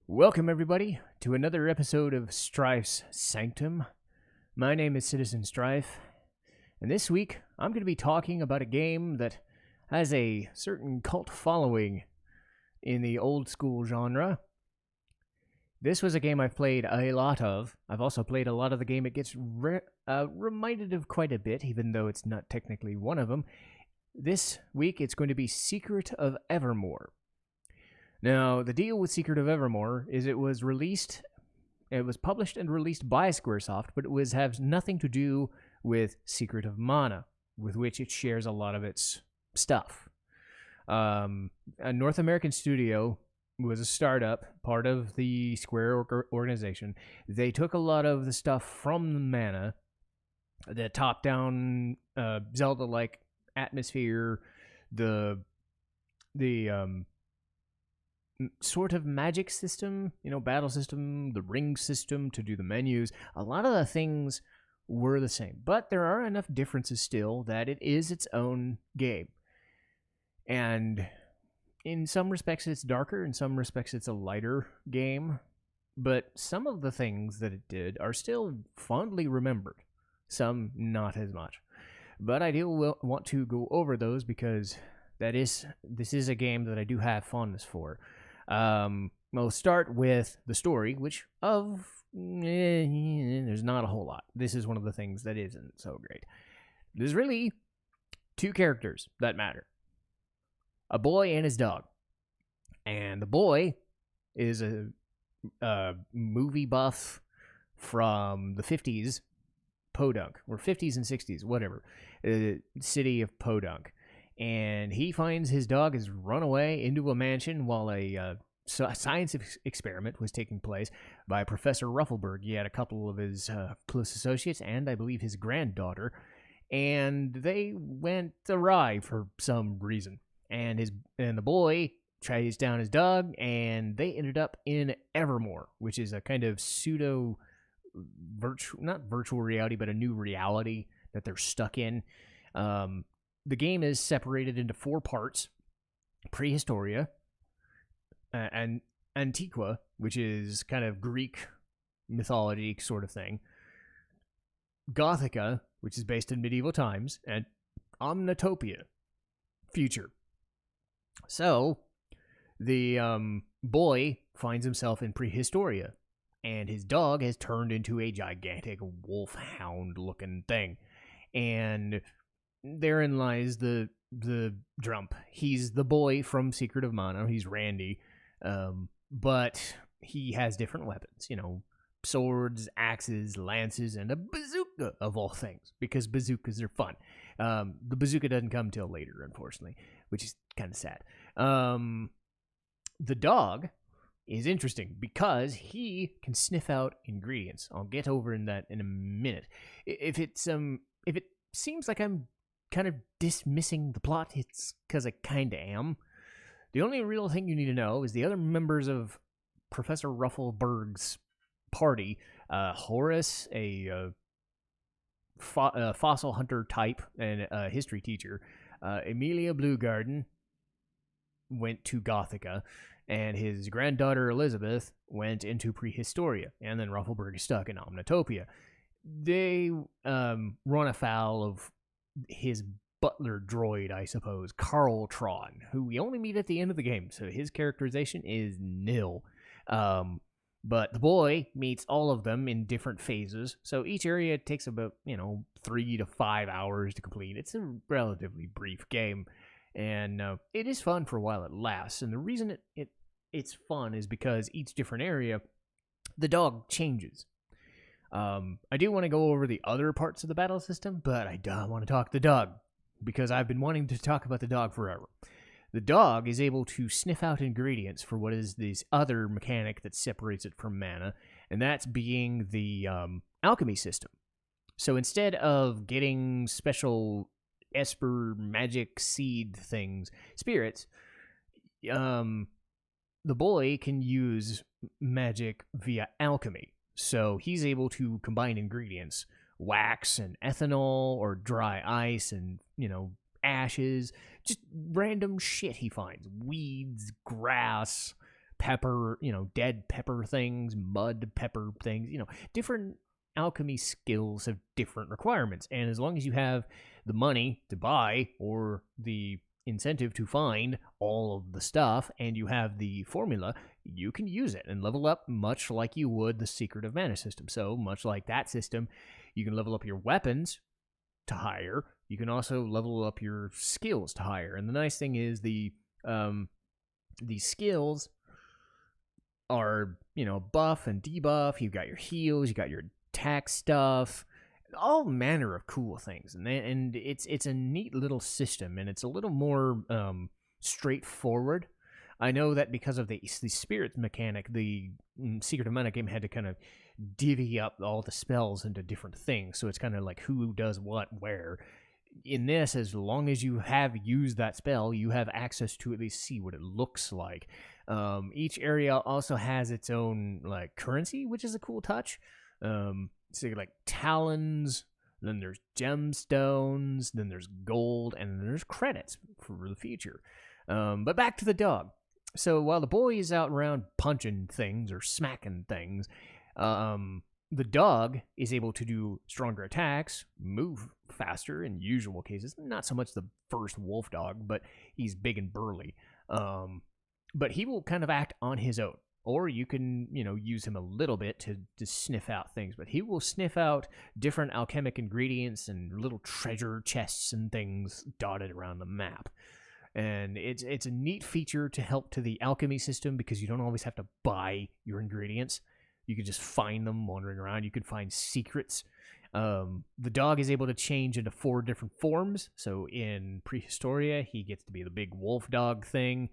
Welcome, everybody, to another episode of Strife's Sanctum. My name is Citizen Strife, and this week I'm going to be talking about a game that has a certain cult following in the old school genre. This was a game I've played a lot of. I've also played a lot of the game it gets reminded of quite a bit, even though it's not technically one of them. This week it's going to be Secret of Evermore. Now, the deal with Secret of Evermore is it was published and released by Squaresoft, but it has nothing to do with Secret of Mana, with which it shares a lot of its stuff. A North American studio was a startup, part of the Square organization. They took a lot of the stuff from the Mana, the top-down Zelda-like atmosphere, the sort of magic system, battle system, the ring system to do the menus. A lot of the things were the same, but there are enough differences still that it is its own game. And in some respects it's darker, in some respects it's a lighter game, but some of the things that it did are still fondly remembered, some not as much. But I do want to go over those because this is a game that I do have fondness for. We'll start with the story, which there's not a whole lot. This is one of the things that isn't so great. There's really two characters that matter. A boy and his dog. And the boy is a movie buff from the 50s, Podunk, or 50s and 60s, whatever, city of Podunk. And he finds his dog has run away into a mansion while a science experiment was taking place by Professor Ruffleberg. He had a couple of his close associates and I believe his granddaughter, and they went awry for some reason. And the boy chased down his dog, and they ended up in Evermore, which is a kind of pseudo not virtual reality, but a new reality that they're stuck in. The game is separated into 4 parts: Prehistoria, and Antiqua, which is kind of Greek mythology sort of thing, Gothica, which is based in medieval times, and Omnitopia, future. So, the boy finds himself in Prehistoria, and his dog has turned into a gigantic wolfhound-looking thing. And therein lies the Drump. He's the boy from Secret of Mana. He's Randy, but he has different weapons. Swords, axes, lances, and a bazooka of all things, because bazookas are fun. The bazooka doesn't come till later, unfortunately, which is kind of sad. The dog is interesting because he can sniff out ingredients. I'll get over in that in a minute. If it seems like I'm kind of dismissing the plot, it's because I kind of am. The only real thing you need to know is the other members of Professor Ruffleberg's party, Horace, a fossil hunter type and a history teacher, Amelia Bluegarden went to Gothica, and his granddaughter Elizabeth went into Prehistoria, and then Ruffleberg is stuck in Omnitopia. They run afoul of his butler droid, I suppose, Carltron, who we only meet at the end of the game, so his characterization is nil. But the boy meets all of them in different phases, so each area takes about 3 to 5 hours to complete. It's a relatively brief game, and it is fun for a while it lasts. And the reason it's fun is because each different area, the dog changes. I do want to go over the other parts of the battle system, but I don't want to talk the dog, because I've been wanting to talk about the dog forever. The dog is able to sniff out ingredients for what is this other mechanic that separates it from mana, and that's being the alchemy system. So instead of getting special Esper magic seed things, spirits, the boy can use magic via alchemy. So he's able to combine ingredients, wax and ethanol, or dry ice and, ashes, just random shit he finds. Weeds, grass, pepper, dead pepper things, mud pepper things, different alchemy skills have different requirements. And as long as you have the money to buy or the incentive to find all of the stuff and you have the formula, you can use it and level up much like you would the Secret of Mana system. So much like that system, you can level up your weapons to higher. You can also level up your skills to higher. And the nice thing is the skills are, buff and debuff. You've got your heals, you got your attack stuff, all manner of cool things. And it's a neat little system, and it's a little more straightforward. I know that because of the spirit mechanic, the Secret of Mana game had to kind of divvy up all the spells into different things. So it's kind of like who does what where. In this, as long as you have used that spell, you have access to at least see what it looks like. Each area also has its own like currency, which is a cool touch. So like talons, then there's gemstones, then there's gold, and then there's credits for the future. But back to the dog. So while the boy is out around punching things or smacking things, the dog is able to do stronger attacks, move faster in usual cases. Not so much the first wolf dog, but he's big and burly. But he will kind of act on his own. Or you can, use him a little bit to sniff out things. But he will sniff out different alchemic ingredients and little treasure chests and things dotted around the map. And it's a neat feature to help to the alchemy system because you don't always have to buy your ingredients. You can just find them wandering around. You can find secrets. The dog is able to change into 4 different forms. So in Prehistoria, he gets to be the big wolf dog thing.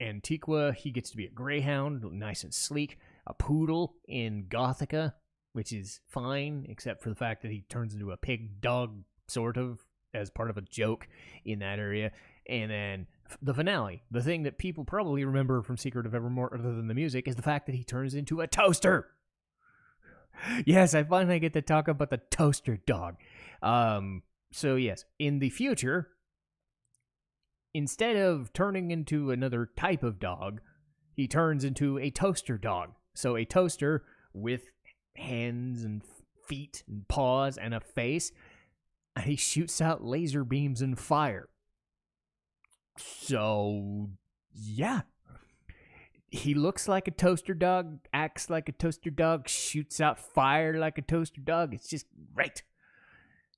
Antiqua, he gets to be a greyhound, nice and sleek. A poodle in Gothica, which is fine, except for the fact that he turns into a pig dog, sort of, as part of a joke in that area. And then the finale, the thing that people probably remember from Secret of Evermore other than the music, is the fact that he turns into a toaster. Yes, I finally get to talk about the toaster dog. So yes, in the future, instead of turning into another type of dog, he turns into a toaster dog. So a toaster with hands and feet and paws and a face, and he shoots out laser beams and fire. So, yeah. He looks like a toaster dog, acts like a toaster dog, shoots out fire like a toaster dog. It's just great.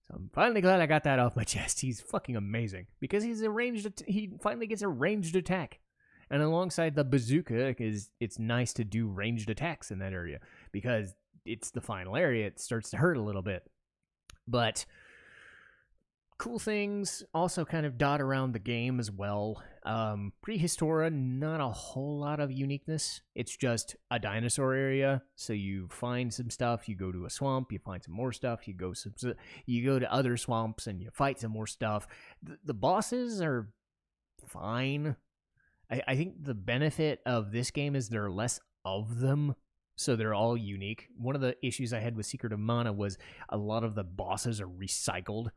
So I'm finally glad I got that off my chest. He's fucking amazing. Because he finally gets a ranged attack. And alongside the bazooka, it's nice to do ranged attacks in that area. Because it's the final area, it starts to hurt a little bit. But cool things also kind of dot around the game as well. Prehistoria, not a whole lot of uniqueness. It's just a dinosaur area. So you find some stuff, you go to a swamp, you find some more stuff, you go to other swamps and you fight some more stuff. The bosses are fine. I think the benefit of this game is there are less of them. So they're all unique. One of the issues I had with Secret of Mana was a lot of the bosses are recycled.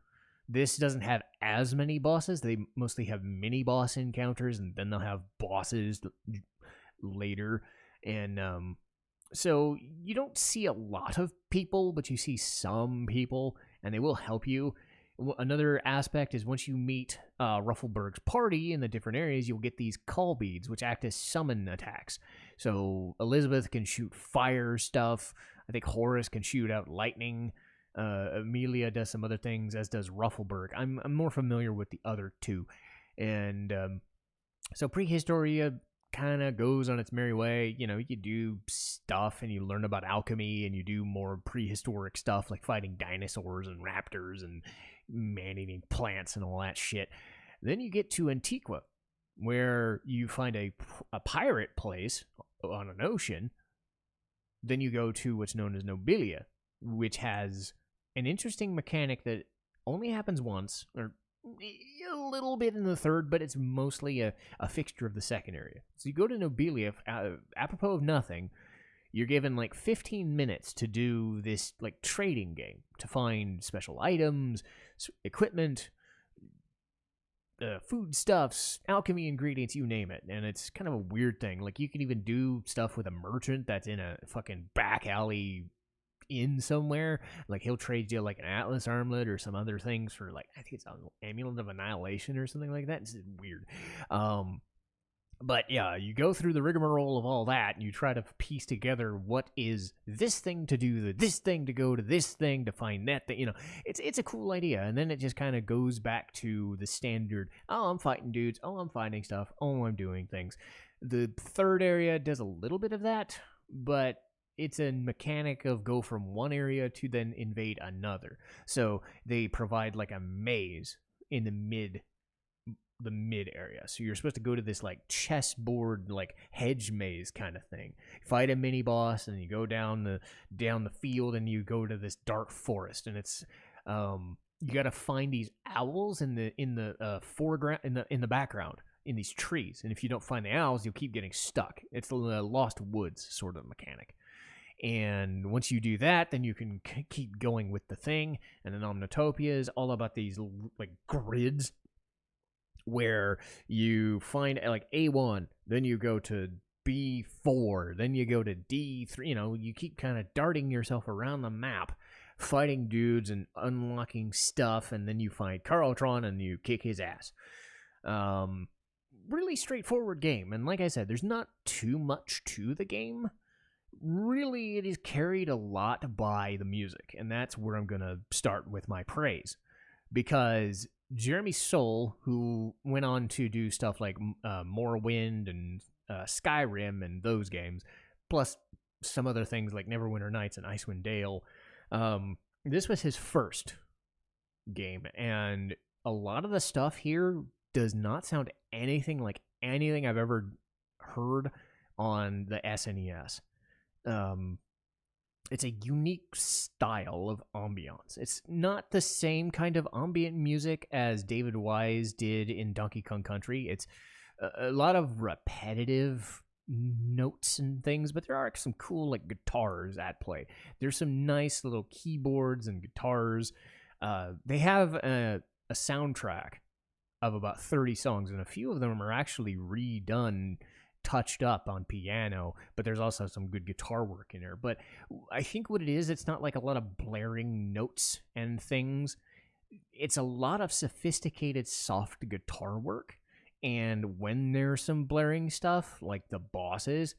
This doesn't have as many bosses. They mostly have mini-boss encounters, and then they'll have bosses later. And so you don't see a lot of people, but you see some people, and they will help you. Another aspect is once you meet Ruffleberg's party in the different areas, you'll get these call beads, which act as summon attacks. So Elizabeth can shoot fire stuff. I think Horace can shoot out lightning. Amelia does some other things, as does Ruffleberg. I'm more familiar with the other two. And so Prehistoria kind of goes on its merry way. You do stuff and you learn about alchemy and you do more prehistoric stuff like fighting dinosaurs and raptors and man-eating plants and all that shit. Then you get to Antiqua, where you find a pirate place on an ocean. Then you go to what's known as Nobilia, which has an interesting mechanic that only happens once, or a little bit in the third, but it's mostly a fixture of the second area. So you go to Nobilia, apropos of nothing, you're given like 15 minutes to do this like trading game, to find special items, equipment, foodstuffs, alchemy ingredients, you name it. And it's kind of a weird thing. Like, you can even do stuff with a merchant that's in a fucking back alley in somewhere. Like, he'll trade you like an Atlas armlet or some other things for, like, I think it's an amulet of annihilation or something like that. It's weird. But yeah, you go through the rigmarole of all that, and you try to piece together what is this thing to do, this thing to go to this thing to find that thing. It's a cool idea, and then it just kind of goes back to the standard. Oh, I'm fighting dudes. Oh, I'm finding stuff. Oh, I'm doing things. The third area does a little bit of that, but it's a mechanic of go from one area to then invade another. So they provide like a maze in the mid area. So you're supposed to go to this like chessboard, like hedge maze kind of thing. Fight a mini boss, and you go down the field, and you go to this dark forest, and it's you got to find these owls in the foreground, in the background, in these trees. And if you don't find the owls, you'll keep getting stuck. It's the Lost Woods sort of mechanic. And once you do that, then you can keep going with the thing. And then Omnitopia is all about these like grids, where you find like A1, then you go to B4, then you go to D3. You keep kind of darting yourself around the map, fighting dudes and unlocking stuff, and then you find Carltron and you kick his ass. Really straightforward game, and like I said, there's not too much to the game. Really, it is carried a lot by the music, and that's where I'm gonna start with my praise, because Jeremy Soule, who went on to do stuff like Morrowind and Skyrim and those games, plus some other things like Neverwinter Nights and Icewind Dale, this was his first game, and a lot of the stuff here does not sound anything like anything I've ever heard on the SNES. It's a unique style of ambience. It's not the same kind of ambient music as David Wise did in Donkey Kong Country. It's a lot of repetitive notes and things, but there are some cool like guitars at play. There's some nice little keyboards and guitars. They have a soundtrack of about 30 songs, and a few of them are actually redone, touched up on piano, but there's also some good guitar work in there. But I think what it is, it's not like a lot of blaring notes and things. It's a lot of sophisticated soft guitar work, and when there's some blaring stuff like the bosses,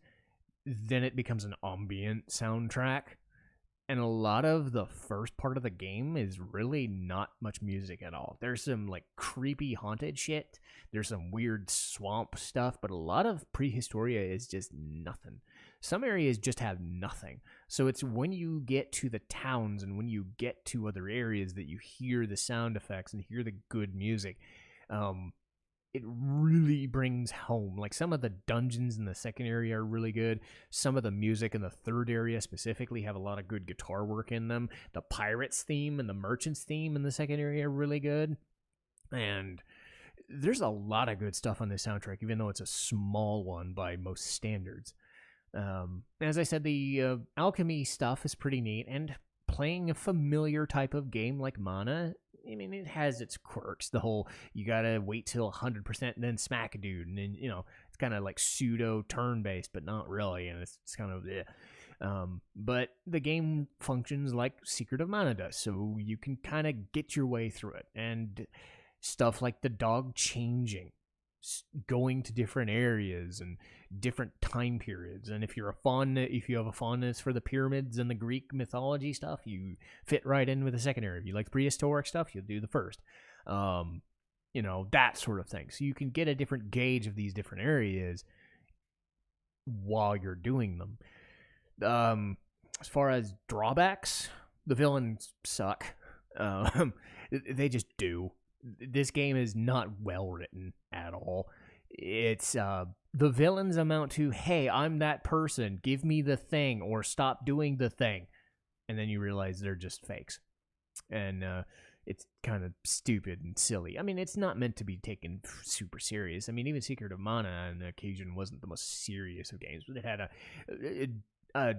then it becomes an ambient soundtrack. And a lot of the first part of the game is really not much music at all. There's some like creepy haunted shit. There's some weird swamp stuff, but a lot of Prehistoria is just nothing. Some areas just have nothing. So it's when you get to the towns and when you get to other areas that you hear the sound effects and hear the good music. It really brings home. Like, some of the dungeons in the second area are really good. Some of the music in the third area specifically have a lot of good guitar work in them. The Pirates theme and the Merchants theme in the second area are really good. And there's a lot of good stuff on this soundtrack, even though it's a small one by most standards. As I said, the alchemy stuff is pretty neat, and playing a familiar type of game like Mana, I mean, it has its quirks. The whole, you gotta wait till 100% and then smack a dude. And then, it's kind of like pseudo turn-based, but not really. And it's kind of, but the game functions like Secret of Mana does. So you can kind of get your way through it. And stuff like the dog changing, going to different areas and different time periods. And if you have a fondness for the pyramids and the Greek mythology stuff, you fit right in with the second area. If you like prehistoric stuff, you'll do the first. That sort of thing. So you can get a different gauge of these different areas while you're doing them. As far as drawbacks, the villains suck. They just do. This game is not well written at all. It's the villains amount to, hey, I'm that person, give me the thing, or stop doing the thing, and then you realize they're just fakes, and it's kind of stupid and silly. I mean, it's not meant to be taken super serious. I mean, even Secret of Mana on occasion wasn't the most serious of games, but it had a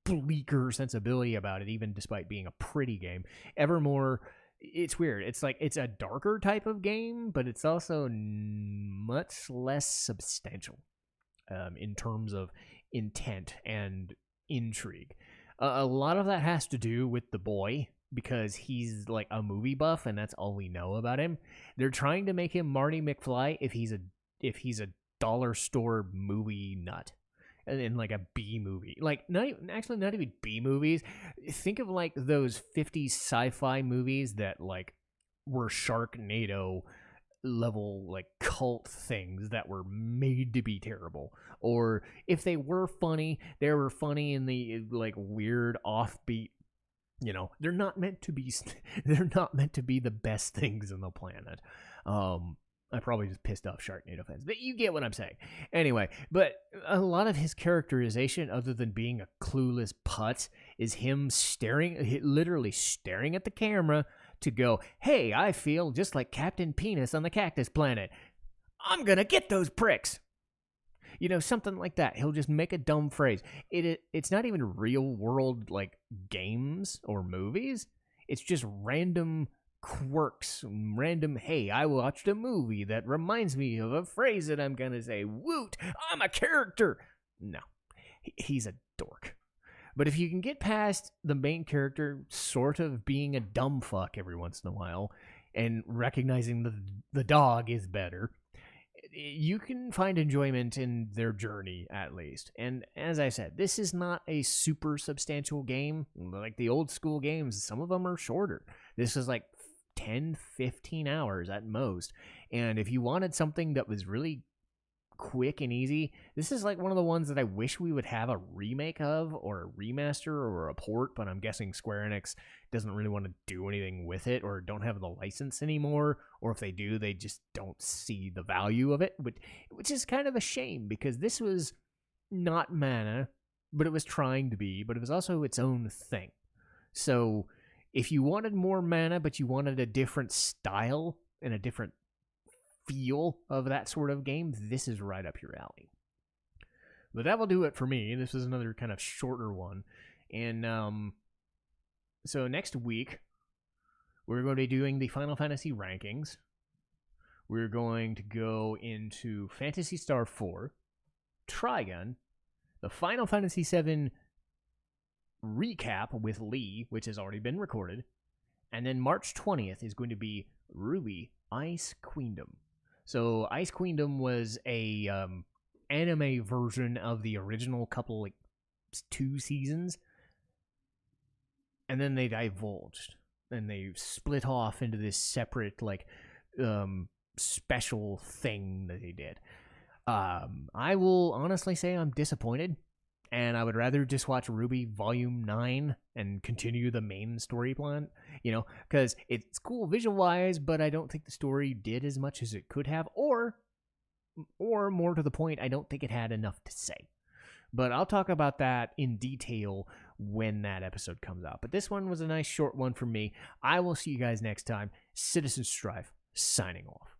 bleaker sensibility about it, even despite being a pretty game. Evermore it's weird. It's like it's a darker type of game, but it's also much less substantial in terms of intent and intrigue. A lot of that has to do with the boy, because he's like a movie buff and that's all we know about him. They're trying to make him Marty McFly if he's a dollar store movie nut. And in like a B movie. Like not even B movies. Think of like those 50s sci-fi movies that like were Sharknado level like cult things that were made to be terrible. Or if they were funny, they were funny in the like weird offbeat, they're not meant to be the best things on the planet. I probably just pissed off Sharknado fans, but you get what I'm saying. Anyway, but a lot of his characterization, other than being a clueless putz, is him literally staring at the camera to go, hey, I feel just like Captain Penis on the Cactus Planet. I'm gonna get those pricks. Something like that. He'll just make a dumb phrase. It's not even real world like games or movies. It's just random quirks, hey, I watched a movie that reminds me of a phrase that I'm gonna say. Woot, I'm a character. No, he's a dork. But if you can get past the main character sort of being a dumb fuck every once in a while and recognizing the dog is better, you can find enjoyment in their journey, at least. And as I said, this is not a super substantial game. Like the old school games, some of them are shorter. This is like 10, 15 hours at most. And if you wanted something that was really quick and easy, this is like one of the ones that I wish we would have a remake of, or a remaster, or a port, but I'm guessing Square Enix doesn't really want to do anything with it, or don't have the license anymore, or if they do, they just don't see the value of it, which is kind of a shame, because this was not Mana, but it was trying to be, but it was also its own thing. So if you wanted more Mana, but you wanted a different style and a different feel of that sort of game, this is right up your alley. But that will do it for me. This is another kind of shorter one. And so next week, we're going to be doing the Final Fantasy rankings. We're going to go into Phantasy Star 4, Trigun, the Final Fantasy 7 recap with Lee, which has already been recorded, and then March 20th is going to be RWBY Ice Queendom. So Ice Queendom was a anime version of the original couple, like 2 seasons, and then they divulged and they split off into this separate like special thing that they did. I will honestly say I'm disappointed. And I would rather just watch RWBY Volume 9 and continue the main story plan, because it's cool visual-wise, but I don't think the story did as much as it could have, or more to the point, I don't think it had enough to say. But I'll talk about that in detail when that episode comes out. But this one was a nice short one for me. I will see you guys next time. Citizen Strife, signing off.